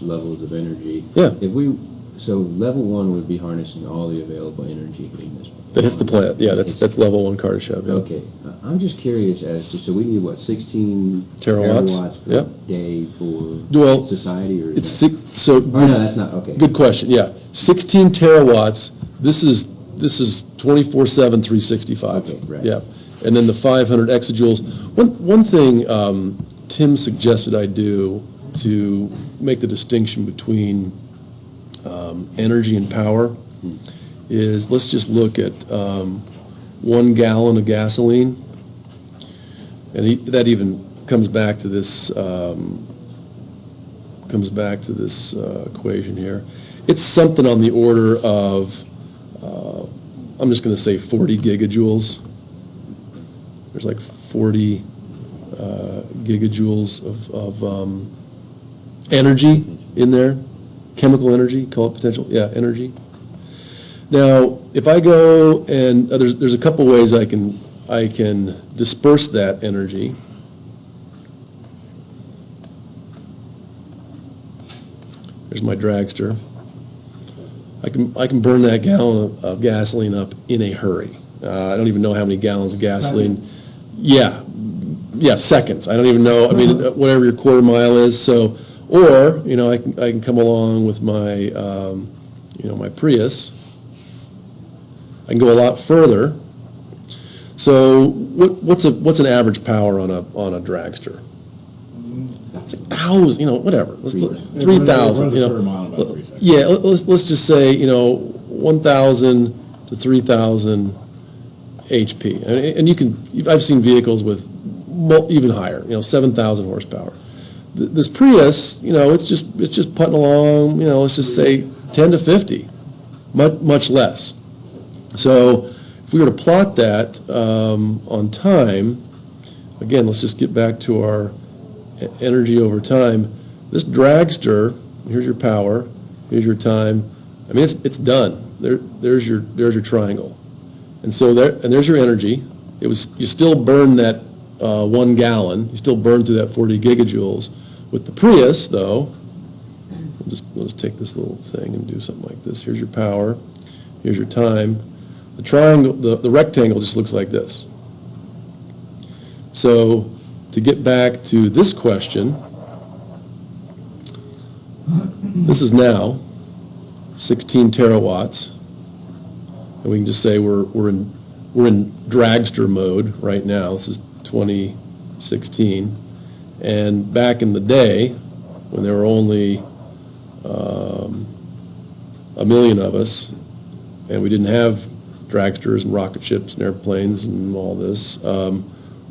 levels of energy. Yeah. So level 1 would be harnessing all the available energy hitting this. That's the plant. Yeah, that's level 1 Kardashev. Yeah. Okay. I'm just curious as to, so we need what, 16 Terawatts. per Yep. day for Well, society, or is It's that? so. Oh, no, that's not, okay. Good question. Yeah, 16 terawatts. This is 24/7, 365. Okay, right. Yeah, and then the 500 exajoules. One thing Tim suggested I do to make the distinction between energy and power is, let's just look at 1 gallon of gasoline, and that even comes back to this equation here. It's something on the order of, I'm just going to say 40 gigajoules. There's like 40 gigajoules of energy in there, chemical energy, call it potential, yeah, energy. Now, if I go and there's a couple ways I can disperse that energy. There's my dragster. I can burn that gallon of gasoline up in a hurry. I don't even know how many gallons of gasoline. Seconds. Yeah, seconds. I don't even know. I mean, whatever your quarter mile is. So, or I can come along with my my Prius. I can go a lot further. So, what's an average power on a dragster? It's like 1,000, whatever. Let's 3,000. Yeah, let's just say 1,000 to 3,000 HP, and I've seen vehicles with even higher, 7,000 horsepower. This Prius, it's just putting along, let's just say 10 to 50, much less. So if we were to plot that on time, again, let's just get back to our energy over time. This dragster, here's your power, here's your time. I mean, it's done. There's your triangle, and so there's your energy. You still burn that 1 gallon. You still burn through that 40 gigajoules. With the Prius, though, we'll just take this little thing and do something like this. Here's your power. Here's your time. The triangle, the rectangle just looks like this. So to get back to this question, this is now 16 terawatts, and we can just say we're in dragster mode right now. This is 2016, and back in the day when there were only 1 million of us, and we didn't have dragsters and rocket ships and airplanes and all this,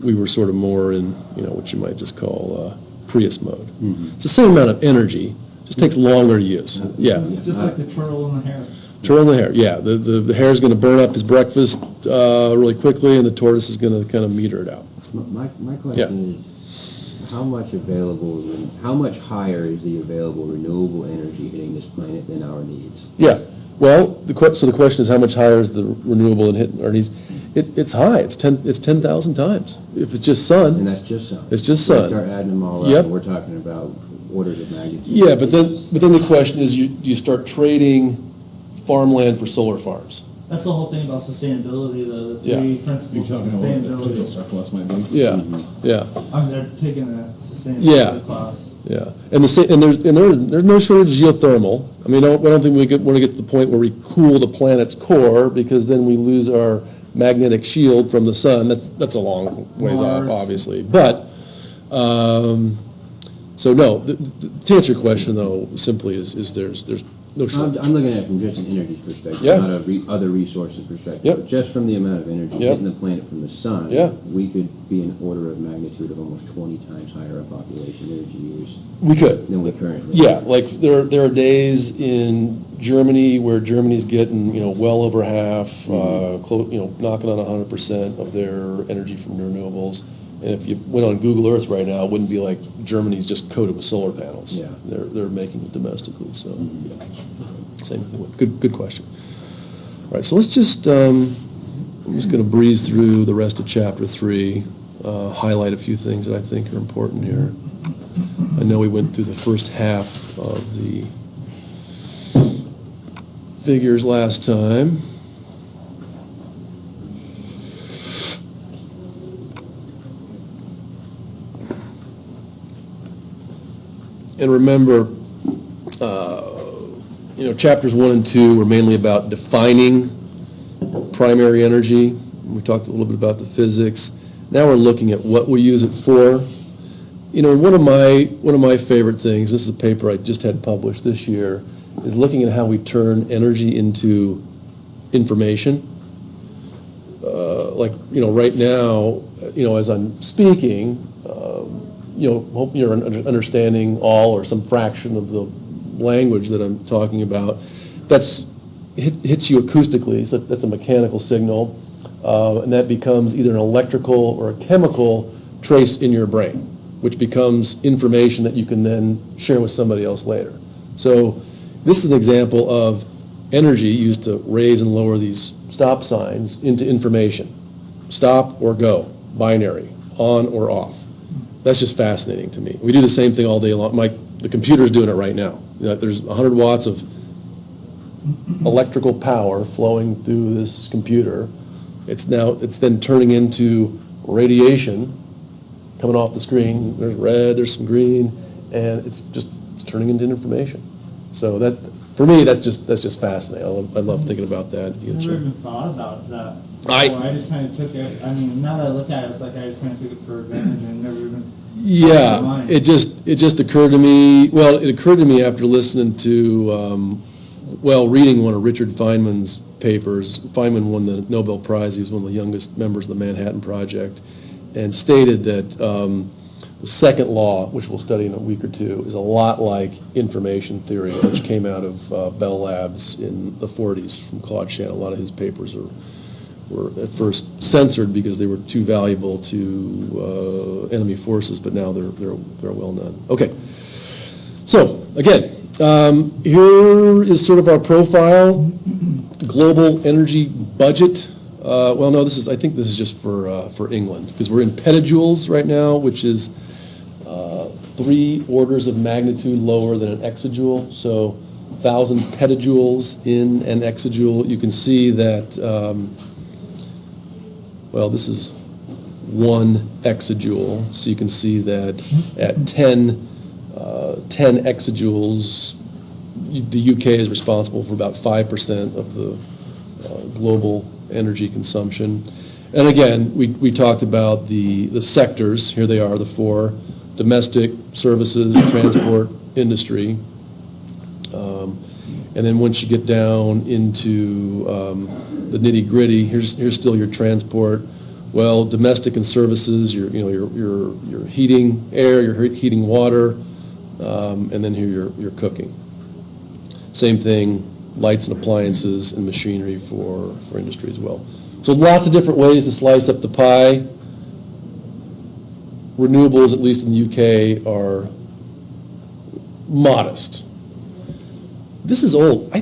we were sort of more in what you might just call Prius mode. Mm-hmm. It's the same amount of energy, just takes longer to use. Yeah. It's just like the turtle in the hare. Turtle in the hare, yeah. The hare is going to burn up his breakfast really quickly, and the tortoise is going to kind of meter it out. My question is, how much higher is the available renewable energy hitting this planet than our needs? Yeah. Well, so the question is, how much higher is the renewable and hitting our needs? It's high. It's 10,000 times. If it's just sun. And that's just sun. It's just We sun. start adding them all up, Yep. and we're talking about orders of magnitude. Yeah, but then the question is, do you start trading farmland for solar farms? That's the whole thing about sustainability, the Yeah. three principles of sustainability. surplus might be. Yeah, yeah, They're taking a Mm-hmm. Yeah. sustainability class. yeah. And there's no shortage of geothermal. I mean, I don't think we want to get to the point where we cool the planet's core, because then we lose our magnetic shield from the sun. That's a long ways off, Mars. obviously. But so no. To answer your question, though, simply is there's no shortage. I'm looking at it from just an energy perspective, Yeah. not other resources perspective. Yep. But just from the amount of energy Yep. hitting the planet from the sun, Yeah. we could be an order of magnitude of almost 20 times higher a population energy use We could. than we currently Yeah, like there are days in Germany where Germany's getting, well over half, knocking on 100% of their energy from renewables. And if you went on Google Earth right now, it wouldn't be like Germany's just coated with solar panels. Yeah. They're making it domestically, so, yeah. Same, good question. All right, so let's just, I'm just going to breeze through the rest of chapter 3, highlight a few things that I think are important here. I know we went through the first half of the figures last time. And remember, chapters 1 and 2 were mainly about defining primary energy. We talked a little bit about the physics. Now we're looking at what we use it for. One of my favorite things, this is a paper I just had published this year, is looking at how we turn energy into information. Right now, as I'm speaking, hope you're understanding all or some fraction of the language that I'm talking about. Hits you acoustically, so that's a mechanical signal, and that becomes either an electrical or a chemical trace in your brain, which becomes information that you can then share with somebody else later. So this is an example of energy used to raise and lower these stop signs into information. Stop or go, binary, on or off. That's just fascinating to me. We do the same thing all day long. The computer's doing it right now. There's 100 watts of electrical power flowing through this computer. It's then turning into radiation coming off the screen. There's red, there's some green, and it's turning into information. So that, for me, that's just fascinating. I love thinking about that. I never even thought about that. I just kind of took it, now that I look at it, it's like I just kind of took it for granted and never even. Yeah, it just occurred to me, it occurred to me after listening to, reading one of Richard Feynman's papers. Feynman won the Nobel Prize. He was one of the youngest members of the Manhattan Project, and stated that the second law, which we'll study in a week or two, is a lot like information theory, which came out of Bell Labs in the 40s from Claude Shannon. A lot of his papers were at first censored because they were too valuable to enemy forces, but now they're well known. Okay, so again, here is sort of our profile, global energy budget. I think this is just for England, because we're in petajoules right now, which is 3 orders of magnitude lower than an exajoule. So 1,000 petajoules in an exajoule. You can see that, this is 1 exajoule. So you can see that at 10 exajoules, the UK is responsible for about 5% of the global energy consumption. And again, we talked about the sectors. Here they are, the 4: domestic, services, transport, industry. And then once you get down into the nitty-gritty, here's still your transport. Well, domestic and services, your heating air, your heating water, and then here you're cooking. Same thing, lights and appliances and machinery for industry as well. So lots of different ways to slice up the pie. Renewables, at least in the UK, are modest. This is old. I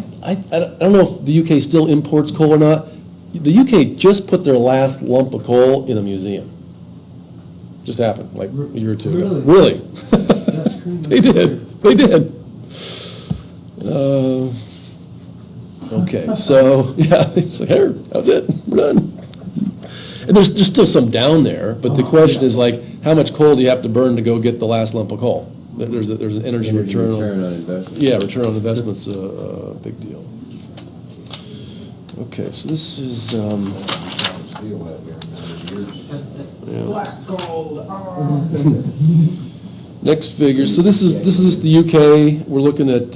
don't know if the UK still imports coal or not. The UK just put their last lump of coal in a museum. Just happened like a year or two ago. Really? That's crazy. They did. Okay, so, it's like, here, that's it, we're done. And there's still some down there, but the question is how much coal do you have to burn to go get the last lump of coal? There's an energy return on investment. Yeah, return on investment's a big deal. Okay, so this is, Black gold. next figure. So this is the UK. We're looking at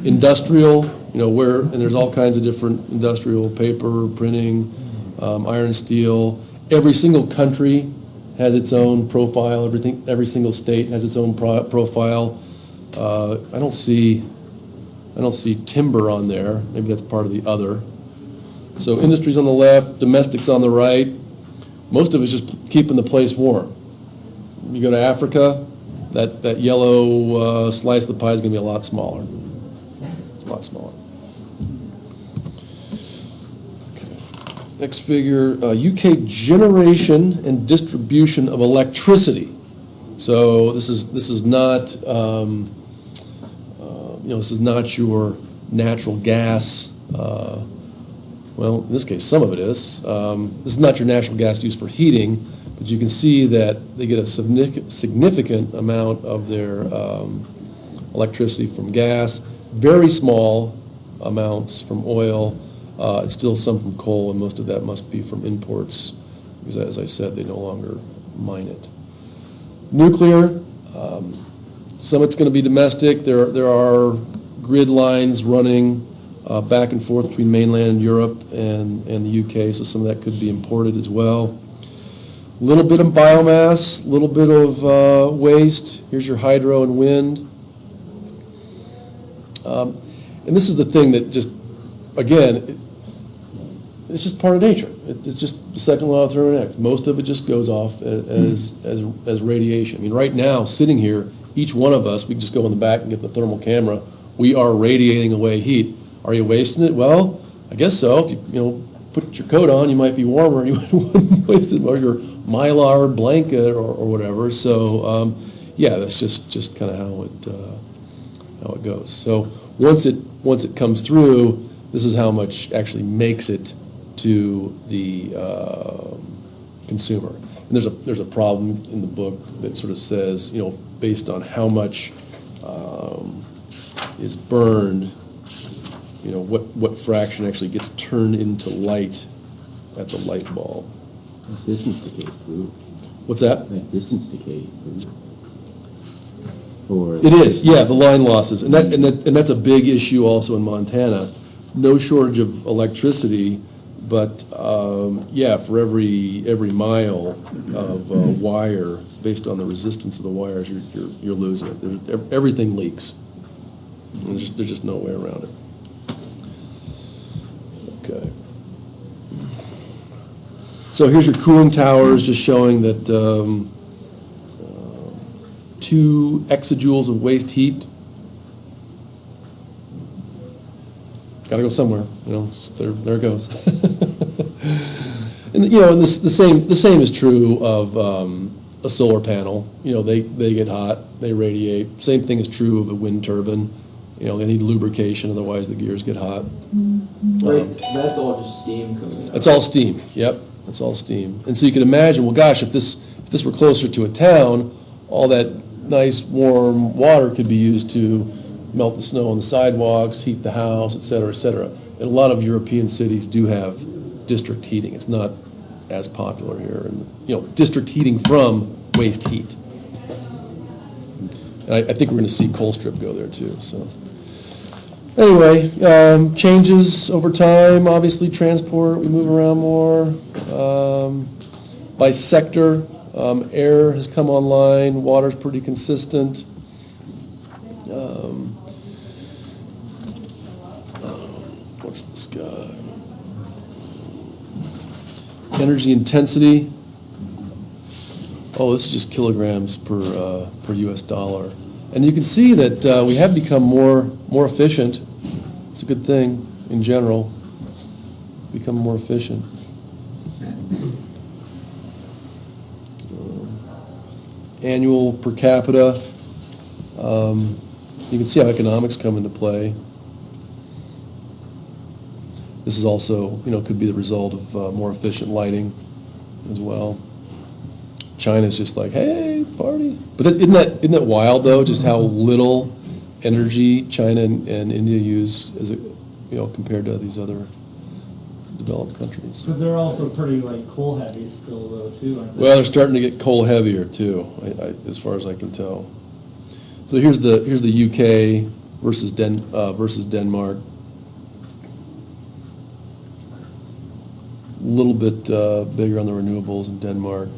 industrial, and there's all kinds of different industrial, paper, printing, iron, steel. Every single country has its own profile. Every single state has its own profile. I don't see timber on there. Maybe that's part of the other. So industry's on the left, domestic's on the right. Most of it's just keeping the place warm. You go to Africa, that yellow slice of the pie is going to be a lot smaller. It's a lot smaller. Okay. Next figure, UK generation and distribution of electricity. So this is not, this is not your natural gas, well, in this case, some of it is. This is not your natural gas used for heating, but you can see that they get a significant amount of their electricity from gas, very small amounts from oil, and still some from coal, and most of that must be from imports, because as I said, they no longer mine it. Nuclear, some of it's going to be domestic. There are grid lines running back and forth between mainland Europe and the UK, so some of that could be imported as well. A little bit of biomass, a little bit of waste. Here's your hydro and wind. And this is the thing that just, again, it's just part of nature. It's just the second law of thermodynamics. Most of it just goes off as radiation. I mean, right now, sitting here, each one of us, we can just go in the back and get the thermal camera. We are radiating away heat. Are you wasting it? Well, I guess so. If you put your coat on, you might be warmer, and you wouldn't waste it, or your Mylar blanket or whatever. So, yeah, that's just kind of how it goes. So once it comes through, this is how much actually makes it to the consumer. And there's a problem in the book that sort of says, based on how much is burned, what fraction actually gets turned into light at the light bulb. Distance decay food. What's that? Distance decay food. Or It is, yeah, the line losses, and that's a big issue also in Montana. No shortage of electricity, but yeah, for every mile of wire, based on the resistance of the wires, you're losing it. Everything leaks. And there's just no way around it. Okay. So here's your cooling towers, just showing that 2 exajoules of waste heat. Got to go somewhere, there it goes. And and the same is true of a solar panel. They get hot, they radiate. Same thing is true of a wind turbine. They need lubrication, otherwise the gears get hot. That's all just steam coming out. It's all steam. Yep, it's all steam. And so you can imagine, well, gosh, if this were closer to a town, all that nice warm water could be used to melt the snow on the sidewalks, heat the house, et cetera, et cetera. And a lot of European cities do have district heating. It's not as popular here. And district heating from waste heat. And I think we're going to see Colstrip go there too. So anyway, changes over time. Obviously, transport, we move around more. By sector, air has come online. Water's pretty consistent. What's this guy? Energy intensity. Oh, this is just kilograms per U.S. dollar. And you can see that we have become more efficient. It's a good thing in general. Become more efficient. Annual per capita. You can see how economics come into play. This is also, could be the result of more efficient lighting as well. China's just like, hey, party. But isn't that wild though? Just how little energy China and India use compared to these other developed countries. But they're also pretty coal heavy still though too, aren't they? Well, they're starting to get coal heavier too, as far as I can tell. So here's the UK versus Denmark. A little bit bigger on the renewables in Denmark.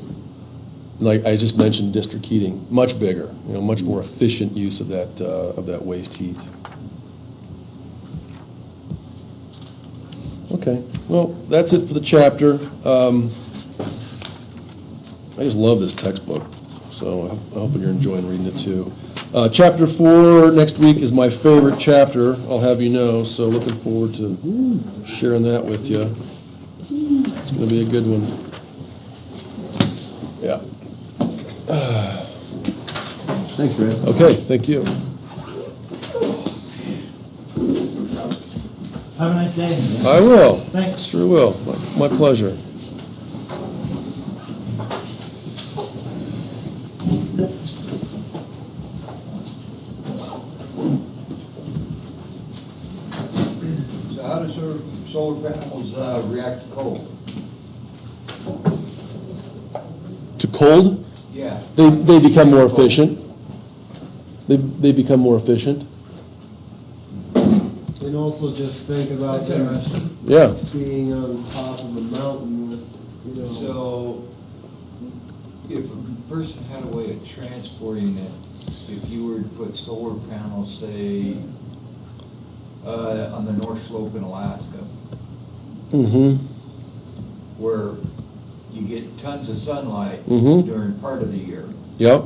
Like I just mentioned, district heating, much bigger, much more efficient use of that waste heat. Okay, well, that's it for the chapter. I just love this textbook, so I hope you're enjoying reading it too. Chapter 4 next week is my favorite chapter, I'll have you know, so looking forward to sharing that with you. It's going to be a good one. Yeah. Thanks, Red. Okay, thank you. Have a nice day. I will. Thanks. Sure will. My pleasure. So how does solar panels react to cold? To cold, Yeah. they become more efficient. They become more efficient. And also just think about That's them interesting. Yeah. being on top of a mountain with, you know. So if a person had a way of transporting it, if you were to put solar panels, say, on the North Slope in Alaska, Mm-hmm. where you get tons of sunlight Mhm. during part of the year, Yep.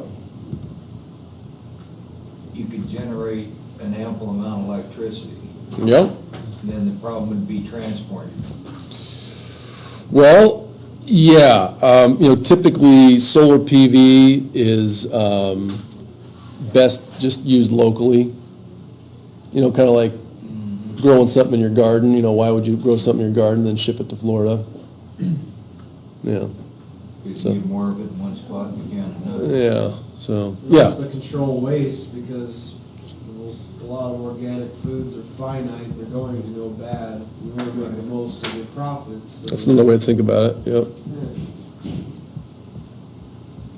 you could generate an ample amount of electricity. Yep. Then the problem would be transporting. Well, yeah, typically solar PV is best just used locally. Kind of like growing something in your garden, why would you grow something in your garden and then ship it to Florida? Yeah, Because So- you need more of it in one spot than you can in another. yeah, so, And yeah, also to control waste, because a lot of organic foods are finite, they're going to go bad. You want to make the most of your profits. so- that's another way to think about it, yep. Yeah.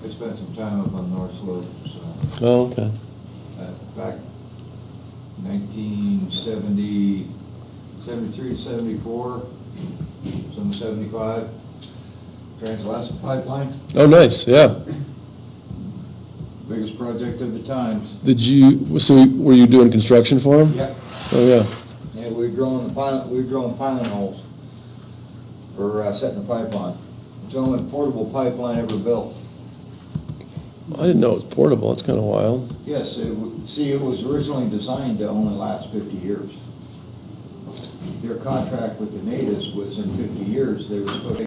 I spent some time up on North Slope, so, Oh, okay. back 1970, 73 to 74, some 75, Trans-Alaska Pipeline, Oh, nice, yeah. biggest project of the times. So were you doing construction for them? Yep. Oh, yeah. Yeah, we were drilling pilot holes for setting the pipe on. It's the only portable pipeline ever built. I didn't know it was portable, that's kind of wild. Yes, it was originally designed to only last 50 years. Their contract with the natives was in 50 years, they were supposed to